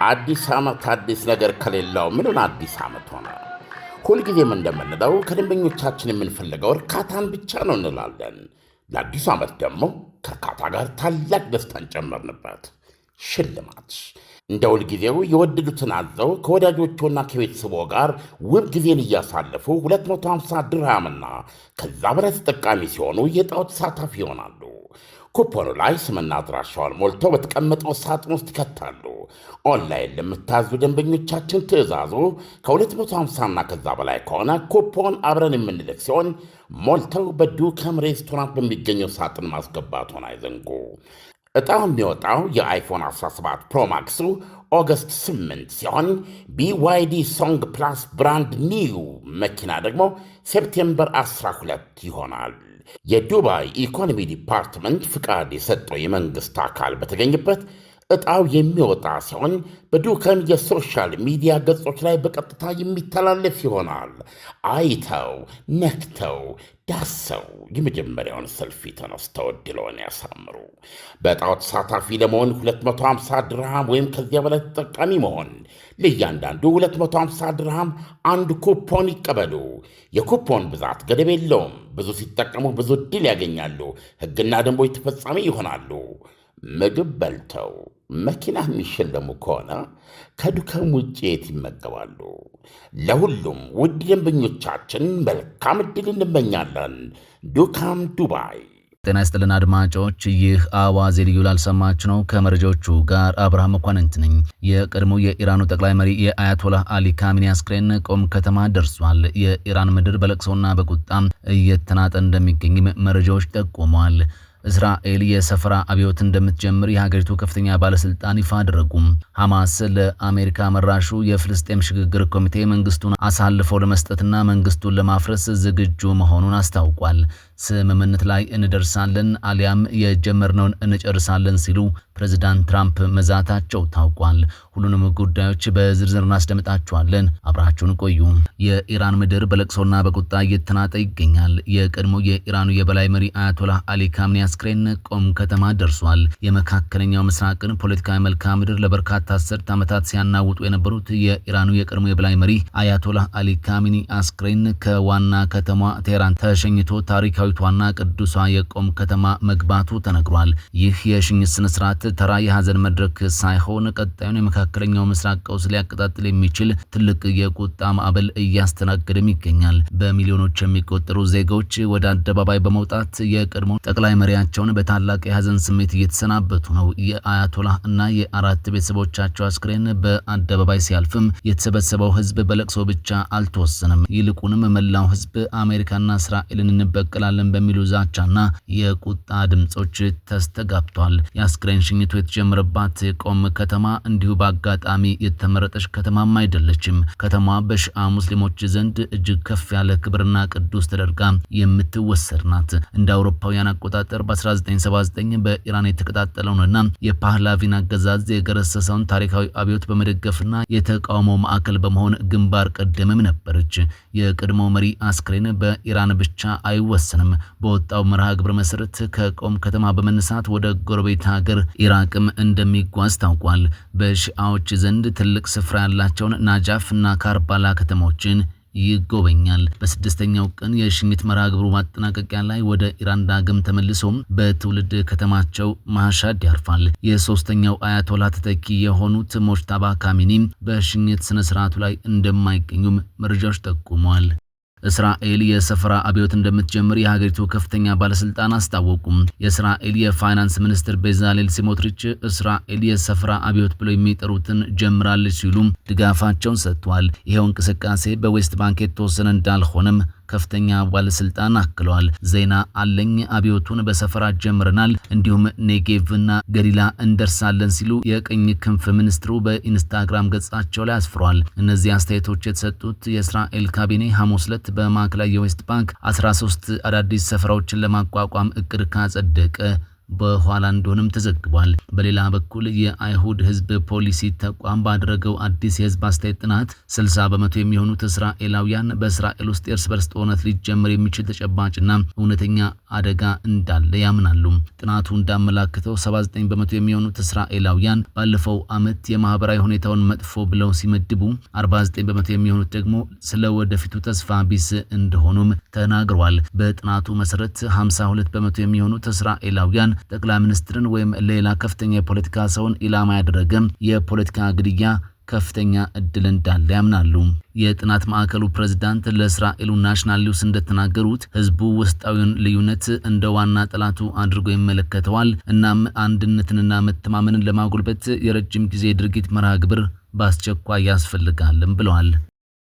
አዲስ ዓመት አዲስ ነገር ከሌለው ምኑን አዲስ ዓመት ሆነ? ሁልጊዜም እንደምንለው ከደንበኞቻችን የምንፈልገው እርካታን ብቻ ነው እንላለን። ለአዲሱ ዓመት ደግሞ ከእርካታ ጋር ታላቅ ደስታን ጨመርንበት። ሽልማት እንደ ሁልጊዜው የወደዱትን አዘው ከወዳጆቹና ከቤተሰቦ ጋር ውብ ጊዜን እያሳለፉ 250 ድርሃምና ከዛ በላይ ተጠቃሚ ሲሆኑ የዕጣው ተሳታፊ ይሆናሉ። ኩፖኑ ላይ ስምና አድራሻውን ሞልተው በተቀመጠው ሳጥን ውስጥ ይከታሉ። ኦንላይን ለምታዙ ደንበኞቻችን ትዕዛዙ ከ250ና ከዛ በላይ ከሆነ ኩፖን አብረን የምንልክ ሲሆን ሞልተው በዱከም ሬስቶራንት በሚገኘው ሳጥን ማስገባቱን አይዘንጉ። ዕጣው የሚወጣው የአይፎን 17 ፕሮማክሱ ኦገስት 8 ሲሆን BYD ሶንግ ፕላስ ብራንድ ኒው መኪና ደግሞ ሴፕቴምበር 12 ይሆናል። የዱባይ ኢኮኖሚ ዲፓርትመንት ፍቃድ የሰጠው የመንግሥት አካል በተገኘበት ዕጣው የሚወጣ ሲሆን በዱከም የሶሻል ሚዲያ ገጾች ላይ በቀጥታ የሚተላለፍ ይሆናል። አይተው ነክተው ዳሰው የመጀመሪያውን ሰልፊ ተነስተው ዕድልዎን ያሳምሩ። በዕጣው ተሳታፊ ለመሆን 250 ድርሃም ወይም ከዚያ በላይ ተጠቃሚ መሆን፣ ለእያንዳንዱ 250 ድርሃም አንድ ኩፖን ይቀበሉ። የኩፖን ብዛት ገደብ የለውም። ብዙ ሲጠቀሙ ብዙ ዕድል ያገኛሉ። ሕግና ደንቦች ተፈጻሚ ይሆናሉ። ምግብ በልተው መኪና የሚሸለሙ ከሆነ ከዱከም ውጭ የት ይመገባሉ? ለሁሉም ውድ ደንበኞቻችን መልካም ዕድል እንመኛለን። ዱካም ዱባይ። ጤና ይስጥልን አድማጮች፣ ይህ አዋዜ ልዩ ላልሰማችሁ ነው። ከመረጃዎቹ ጋር አብርሃም መኳንንት ነኝ። የቀድሞው የኢራኑ ጠቅላይ መሪ የአያቶላህ አሊ ካሚኒ አስክሬን ቆም ከተማ ደርሷል። የኢራን ምድር በለቅሶና በቁጣ እየተናጠ እንደሚገኝ መረጃዎች ጠቁመዋል። እስራኤል የሰፈራ አብዮት እንደምትጀምር የሀገሪቱ ከፍተኛ ባለስልጣን ይፋ አደረጉም። ሐማስ ለአሜሪካ መራሹ የፍልስጤም ሽግግር ኮሚቴ መንግስቱን አሳልፈው ለመስጠትና መንግስቱን ለማፍረስ ዝግጁ መሆኑን አስታውቋል። ስምምነት ላይ እንደርሳለን አሊያም የጀመርነውን እንጨርሳለን ሲሉ ፕሬዝዳንት ትራምፕ መዛታቸው ታውቋል። ሁሉንም ጉዳዮች በዝርዝር እናስደምጣችኋለን። አብራችሁን ቆዩ። የኢራን ምድር በለቅሶና በቁጣ እየተናጠ ይገኛል። የቀድሞ የኢራኑ የበላይ መሪ አያቶላህ አሊ ካሚኒ አስክሬን ቆም ከተማ ደርሷል። የመካከለኛው ምስራቅን ፖለቲካዊ መልክዓ ምድር ለበርካታ አስርት ዓመታት ሲያናውጡ የነበሩት የኢራኑ የቀድሞ የበላይ መሪ አያቶላህ አሊ ካሚኒ አስክሬን ከዋና ከተማ ቴህራን ተሸኝቶ ታሪካዊቷና ቅዱሷ የቆም ከተማ መግባቱ ተነግሯል። ይህ የሽኝት ስነ ስርዓት ተራ የሀዘን መድረክ ሳይሆን ቀጣዩን የመካከለኛው ምስራቅ ቀውስ ሊያቀጣጥል የሚችል ትልቅ የቁጣ ማዕበል እያስተናገደም ይገኛል። በሚሊዮኖች የሚቆጠሩ ዜጎች ወደ አደባባይ በመውጣት የቀድሞ ጠቅላይ መሪያቸውን በታላቅ የሀዘን ስሜት እየተሰናበቱ ነው። የአያቶላህ እና የአራት ቤተሰቦቻቸው አስክሬን በአደባባይ ሲያልፍም የተሰበሰበው ህዝብ በለቅሶ ብቻ አልተወሰነም። ይልቁንም መላው ህዝብ አሜሪካና እስራኤልን እንበቀላለን በሚሉ ዛቻና የቁጣ ድምጾች ተስተጋብቷል። የአስክሬን ሽኝቱ የተጀመረባት የቆም ከተማ እንዲሁ በአጋጣሚ የተመረጠች ከተማም አይደለችም። ከተማዋ በሺዓ ሙስሊሞች ዘንድ እጅግ ከፍ ያለ ክብርና ቅዱስ ተደርጋ የምትወሰድ ናት። እንደ አውሮፓውያን አቆጣጠር በ1979 በኢራን የተቀጣጠለውንና የፓህላቪን አገዛዝ የገረሰሰውን ታሪካዊ አብዮት በመደገፍና የተቃውሞ ማዕከል በመሆን ግንባር ቀደምም ነበረች። የቀድሞው መሪ አስክሬን በኢራን ብቻ አይወሰንም። በወጣው መርሃ ግብር መሰረት ከቆም ከተማ በመነሳት ወደ ጎረቤት ሀገር ኢራቅም እንደሚጓዝ ታውቋል። በሺዓዎች ዘንድ ትልቅ ስፍራ ያላቸውን ናጃፍ እና ካርባላ ከተሞችን ይጎበኛል። በስድስተኛው ቀን የሽኝት መርሃ ግብሩ ማጠናቀቂያ ላይ ወደ ኢራን ዳግም ተመልሶም በትውልድ ከተማቸው ማሻድ ያርፋል። የሶስተኛው አያቶላ ተተኪ የሆኑት ሞጅታባ ካሚኒ በሽኝት ስነ ስርዓቱ ላይ እንደማይገኙም መረጃዎች ጠቁመዋል። እስራኤል የሰፈራ አብዮት እንደምትጀምር የሀገሪቱ ከፍተኛ ባለስልጣን አስታወቁም። የእስራኤል የፋይናንስ ሚኒስትር ቤዛሌል ሲሞትሪች እስራኤል የሰፈራ አብዮት ብለው የሚጠሩትን ጀምራለች ሲሉ ድጋፋቸውን ሰጥተዋል። ይሄው እንቅስቃሴ በዌስት ባንክ የተወሰነ እንዳልሆነም ከፍተኛ ባለስልጣን አክለዋል። ዜና አለኝ አብዮቱን በሰፈራ ጀምረናል፣ እንዲሁም ኔጌቭና ገሊላ እንደርሳለን ሲሉ የቀኝ ክንፍ ሚኒስትሩ በኢንስታግራም ገጻቸው ላይ አስፍረዋል። እነዚህ አስተያየቶች የተሰጡት የእስራኤል ካቢኔ ሐሙስ ዕለት በማዕከላዊ የዌስት ባንክ 13 አዳዲስ ሰፈራዎችን ለማቋቋም እቅድ ካጸደቀ በኋላ እንደሆነም ተዘግቧል። በሌላ በኩል የአይሁድ ህዝብ ፖሊሲ ተቋም ባደረገው አዲስ የህዝብ አስተያየት ጥናት 60 በመቶ የሚሆኑት እስራኤላውያን በእስራኤል ውስጥ የእርስ በርስ ጦርነት ሊጀምር የሚችል ተጨባጭና እውነተኛ አደጋ እንዳለ ያምናሉ። ጥናቱ እንዳመላክተው 79 በመቶ የሚሆኑት እስራኤላውያን ባለፈው ዓመት የማህበራዊ ሁኔታውን መጥፎ ብለው ሲመድቡ 49 በመቶ የሚሆኑት ደግሞ ስለ ወደፊቱ ተስፋ ቢስ እንደሆኑም ተናግረዋል። በጥናቱ መሰረት 52 በመቶ የሚሆኑት እስራኤላውያን ጠቅላይ ሚኒስትርን ወይም ሌላ ከፍተኛ የፖለቲካ ሰውን ኢላማ ያደረገ የፖለቲካ ግድያ ከፍተኛ እድል እንዳለ ያምናሉ። የጥናት ማዕከሉ ፕሬዝዳንት ለእስራኤሉ ናሽናል ኒውስ እንደተናገሩት ህዝቡ ውስጣዊውን ልዩነት እንደ ዋና ጠላቱ አድርጎ ይመለከተዋል። እናም አንድነትንና መተማመንን ለማጎልበት የረጅም ጊዜ ድርጊት መርሃ ግብር በአስቸኳይ ያስፈልጋልም ብለዋል።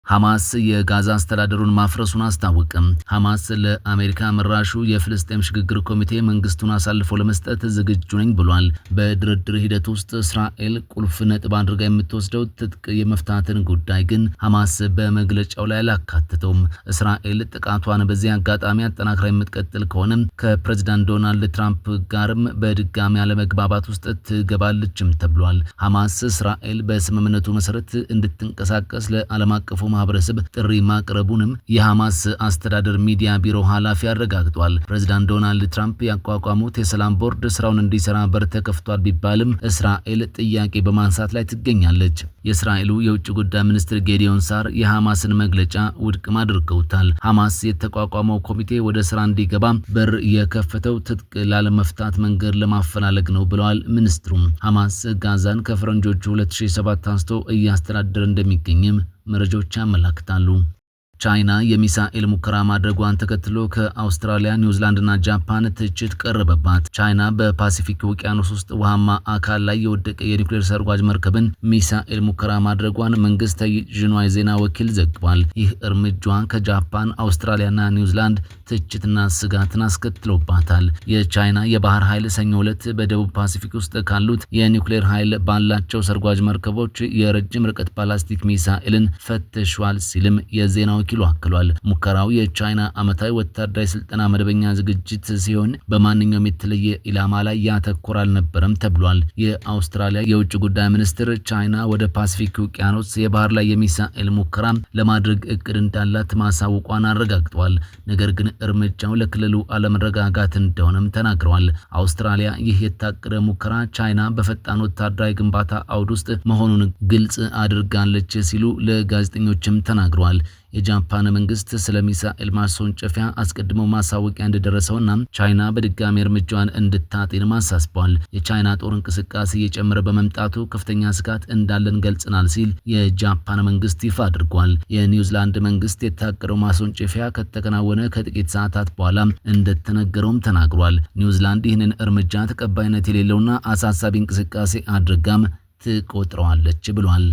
ሐማስ የጋዛ አስተዳደሩን ማፍረሱን አስታወቀም። ሐማስ ለአሜሪካ መራሹ የፍልስጤም ሽግግር ኮሚቴ መንግስቱን አሳልፎ ለመስጠት ዝግጁ ነኝ ብሏል። በድርድር ሂደት ውስጥ እስራኤል ቁልፍ ነጥብ አድርጋ የምትወስደው ትጥቅ የመፍታትን ጉዳይ ግን ሐማስ በመግለጫው ላይ አላካተተውም። እስራኤል ጥቃቷን በዚህ አጋጣሚ አጠናክራ የምትቀጥል ከሆነ ከፕሬዝዳንት ዶናልድ ትራምፕ ጋርም በድጋሚ አለመግባባት ውስጥ ትገባለችም ተብሏል። ሐማስ እስራኤል በስምምነቱ መሰረት እንድትንቀሳቀስ ለዓለም አቀፉ ማህበረሰብ ጥሪ ማቅረቡንም የሐማስ አስተዳደር ሚዲያ ቢሮ ኃላፊ አረጋግጧል። ፕሬዝዳንት ዶናልድ ትራምፕ ያቋቋሙት የሰላም ቦርድ ስራውን እንዲሰራ በር ተከፍቷል ቢባልም እስራኤል ጥያቄ በማንሳት ላይ ትገኛለች። የእስራኤሉ የውጭ ጉዳይ ሚኒስትር ጌዲዮን ሳር የሐማስን መግለጫ ውድቅ አድርገውታል። ሐማስ የተቋቋመው ኮሚቴ ወደ ስራ እንዲገባ በር የከፈተው ትጥቅ ላለመፍታት መንገድ ለማፈላለግ ነው ብለዋል ሚኒስትሩም። ሐማስ ጋዛን ከፈረንጆቹ 2007 አንስቶ እያስተዳደረ እንደሚገኝም መረጃዎች ያመለክታሉ። ቻይና የሚሳኤል ሙከራ ማድረጓን ተከትሎ ከአውስትራሊያ፣ ኒውዚላንድና ጃፓን ትችት ቀረበባት። ቻይና በፓሲፊክ ውቅያኖስ ውስጥ ውሃማ አካል ላይ የወደቀ የኒውክሌር ሰርጓጅ መርከብን ሚሳኤል ሙከራ ማድረጓን መንግስት የዢንዋ ዜና ወኪል ዘግቧል። ይህ እርምጃ ከጃፓን፣ አውስትራሊያና ኒውዚላንድ ትችትና ስጋትን አስከትሎባታል። የቻይና የባህር ኃይል ሰኞ ዕለት በደቡብ ፓሲፊክ ውስጥ ካሉት የኒውክሌር ኃይል ባላቸው ሰርጓጅ መርከቦች የረጅም ርቀት ባላስቲክ ሚሳኤልን ፈትሿል ሲልም የዜና ወኪሉ አክሏል። ሙከራው የቻይና ዓመታዊ ወታደራዊ ስልጠና መደበኛ ዝግጅት ሲሆን በማንኛውም የተለየ ኢላማ ላይ ያተኮረ አልነበረም ተብሏል። የአውስትራሊያ የውጭ ጉዳይ ሚኒስትር ቻይና ወደ ፓሲፊክ ውቅያኖስ የባህር ላይ የሚሳኤል ሙከራ ለማድረግ እቅድ እንዳላት ማሳወቋን አረጋግጠዋል። ነገር ግን እርምጃው ለክልሉ አለመረጋጋት እንደሆነም ተናግረዋል። አውስትራሊያ ይህ የታቀደ ሙከራ ቻይና በፈጣን ወታደራዊ ግንባታ አውድ ውስጥ መሆኑን ግልጽ አድርጋለች ሲሉ ለጋዜጠኞችም ተናግረዋል። የጃፓን መንግስት ስለ ሚሳኤል ማስወንጨፊያ አስቀድሞ ማሳወቂያ እንደደረሰውና ቻይና በድጋሚ እርምጃዋን እንድታጤን አሳስቧል። የቻይና ጦር እንቅስቃሴ እየጨመረ በመምጣቱ ከፍተኛ ስጋት እንዳለን ገልጸናል ሲል የጃፓን መንግስት ይፋ አድርጓል። የኒውዚላንድ መንግስት የታቀደው ማስወንጨፊያ ከተከናወነ ከጥቂት ሰዓታት በኋላ እንደተነገረውም ተናግሯል። ኒውዚላንድ ይህንን እርምጃ ተቀባይነት የሌለውና አሳሳቢ እንቅስቃሴ አድርጋም ትቆጥረዋለች ብሏል።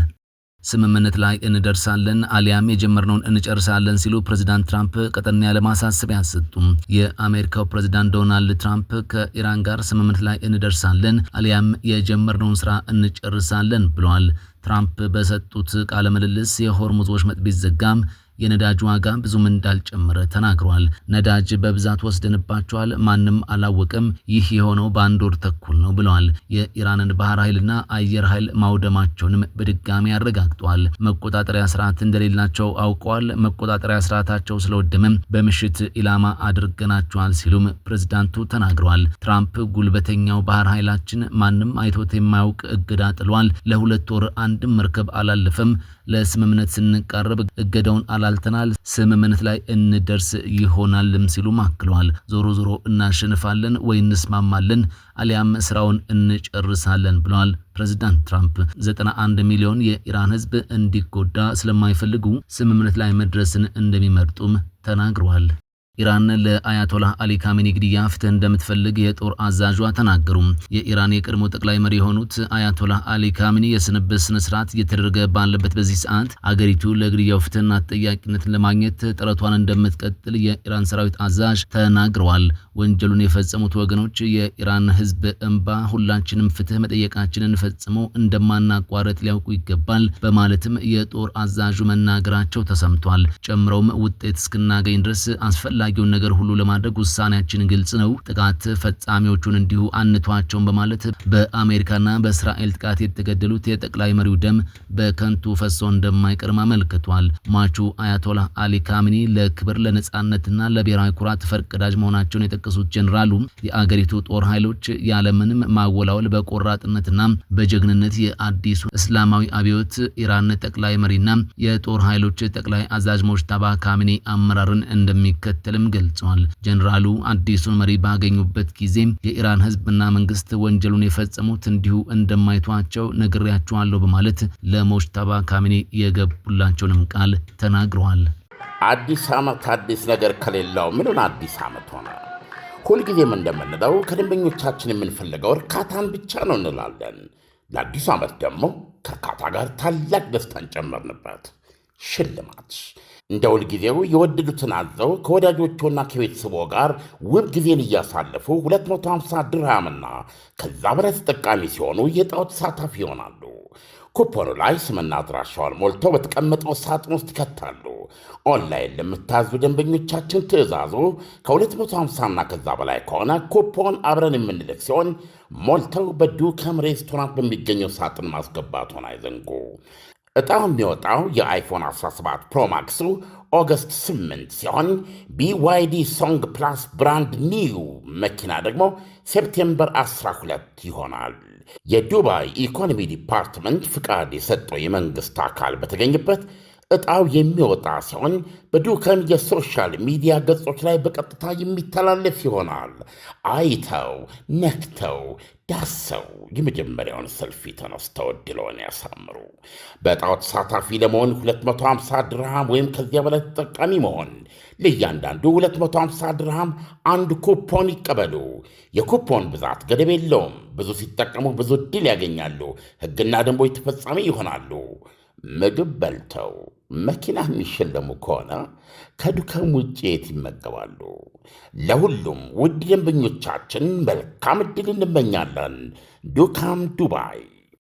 ስምምነት ላይ እንደርሳለን አሊያም የጀመርነውን እንጨርሳለን ሲሉ ፕሬዝዳንት ትራምፕ ቀጠን ያለ ማሳሰቢያ ሰጡ። የአሜሪካው ፕሬዝዳንት ዶናልድ ትራምፕ ከኢራን ጋር ስምምነት ላይ እንደርሳለን አሊያም የጀመርነውን ስራ እንጨርሳለን ብለዋል። ትራምፕ በሰጡት ቃለ ምልልስ የሆርሙዝ ወሽመጥ ቢዘጋም የነዳጅ ዋጋ ብዙም እንዳልጨመረ ተናግረዋል። ነዳጅ በብዛት ወስደንባቸዋል፣ ማንም አላወቀም፣ ይህ የሆነው በአንድ ወር ተኩል ነው ብለዋል። የኢራንን ባህር ኃይልና አየር ኃይል ማውደማቸውንም በድጋሚ አረጋግጠዋል። መቆጣጠሪያ ስርዓት እንደሌላቸው አውቀዋል። መቆጣጠሪያ ስርዓታቸው ስለወደመም በምሽት ኢላማ አድርገናቸዋል ሲሉም ፕሬዝዳንቱ ተናግረዋል። ትራምፕ ጉልበተኛው ባህር ኃይላችን ማንም አይቶት የማያውቅ እገዳ ጥሏል፣ ለ2 ወር አንድም መርከብ አላለፈም፣ ለስምምነት ስንቃረብ እገዳውን አላልተናል፣ ስምምነት ላይ እንደርስ ይሆናልም ሲሉ አክለዋል። ዞሮ ዞሮ እናሸንፋለን ወይ እንስማማለን አሊያም ስራውን እንጨርሳለን ብለዋል። ፕሬዝዳንት ትራምፕ 91 ሚሊዮን የኢራን ህዝብ እንዲጎዳ ስለማይፈልጉ ስምምነት ላይ መድረስን እንደሚመርጡም ተናግረዋል። ኢራን ለአያቶላህ አሊ ካሜኒ ግድያ ፍትህ እንደምትፈልግ የጦር አዛዧ ተናገሩ። የኢራን የቀድሞ ጠቅላይ መሪ የሆኑት አያቶላህ አሊ ካሜኒ የስንብት ስነ ስርዓት እየተደረገ ባለበት በዚህ ሰዓት አገሪቱ ለግድያው ፍትህና ተጠያቂነትን ለማግኘት ጥረቷን እንደምትቀጥል የኢራን ሰራዊት አዛዥ ተናግረዋል። ወንጀሉን የፈጸሙት ወገኖች የኢራን ህዝብ እንባ ሁላችንም ፍትህ መጠየቃችንን ፈጽሞ እንደማናቋረጥ ሊያውቁ ይገባል በማለትም የጦር አዛዡ መናገራቸው ተሰምቷል። ጨምረውም ውጤት እስክናገኝ ድረስ አስፈላጊ አስፈላጊውን ነገር ሁሉ ለማድረግ ውሳኔያችን ግልጽ ነው። ጥቃት ፈጻሚዎቹን እንዲሁ አንቷቸውን በማለት በአሜሪካና በእስራኤል ጥቃት የተገደሉት የጠቅላይ መሪው ደም በከንቱ ፈሶ እንደማይቀርም አመልክቷል። ሟቹ አያቶላህ አሊ ካሚኒ ለክብር ለነጻነትና ለብሔራዊ ኩራት ፈርቀዳጅ መሆናቸውን የጠቀሱት ጀኔራሉ የአገሪቱ ጦር ኃይሎች ያለምንም ማወላወል በቆራጥነትና በጀግንነት የአዲሱ እስላማዊ አብዮት ኢራን ጠቅላይ መሪና የጦር ኃይሎች ጠቅላይ አዛዥ ሙጅተባ ካሚኒ አመራርን እንደሚከተልም ገልጸዋል። ጀኔራሉ አዲሱን መሪ ባገኙበት ጊዜ የኢራን ህዝብና መንግስት ወንጀሉን የፈጸሙት እንዲሁ እንደማይቷቸው ነግሬያቸዋለሁ በማለት ለሙጅተባ ካሚኒ የገቡላቸውንም ቃል ተናግረዋል። አዲስ ዓመት አዲስ ነገር ከሌለው ምኑን አዲስ ዓመት ሆነ? ሁልጊዜም እንደምንለው ከደንበኞቻችን የምንፈልገው እርካታን ብቻ ነው እንላለን። ለአዲሱ ዓመት ደግሞ ከእርካታ ጋር ታላቅ ደስታን ጨመርንበት። ሽልማት እንደ ሁልጊዜው የወደዱትን አዘው ከወዳጆቹና ከቤተሰቦ ጋር ውብ ጊዜን እያሳለፉ 250 ድርሃምና ከዛ በላይ ተጠቃሚ ሲሆኑ የዕጣው ተሳታፊ ይሆናሉ። ኩፖኑ ላይ ስምና አድራሻውን ሞልተው በተቀመጠው ሳጥን ውስጥ ይከታሉ። ኦንላይን ለምታዙ ደንበኞቻችን ትዕዛዙ ከ250ና ከዛ በላይ ከሆነ ኩፖን አብረን የምንልክ ሲሆን ሞልተው በዱከም ሬስቶራንት በሚገኘው ሳጥን ማስገባቱን አይዘንጉ። ዕጣው የሚወጣው የአይፎን 17 ፕሮማክሱ ኦገስት 8 ሲሆን BYD ሶንግ ፕላስ ብራንድ ኒው መኪና ደግሞ ሴፕቴምበር 12 ይሆናል። የዱባይ ኢኮኖሚ ዲፓርትመንት ፍቃድ የሰጠው የመንግሥት አካል በተገኘበት ዕጣው የሚወጣ ሲሆን በዱከም የሶሻል ሚዲያ ገጾች ላይ በቀጥታ የሚተላለፍ ይሆናል። አይተው ነክተው ዳሰው የመጀመሪያውን ሰልፊ ተነስተው ዕድልዎን ያሳምሩ። በዕጣው ተሳታፊ ለመሆን 250 ድርሃም ወይም ከዚያ በላይ ተጠቃሚ መሆን፣ ለእያንዳንዱ 250 ድርሃም አንድ ኩፖን ይቀበሉ። የኩፖን ብዛት ገደብ የለውም። ብዙ ሲጠቀሙ ብዙ ዕድል ያገኛሉ። ሕግና ደንቦች ተፈጻሚ ይሆናሉ። ምግብ በልተው መኪና የሚሸለሙ ከሆነ ከዱከም ውጭ የት ይመገባሉ? ለሁሉም ውድ ደንበኞቻችን መልካም ዕድል እንመኛለን። ዱካም ዱባይ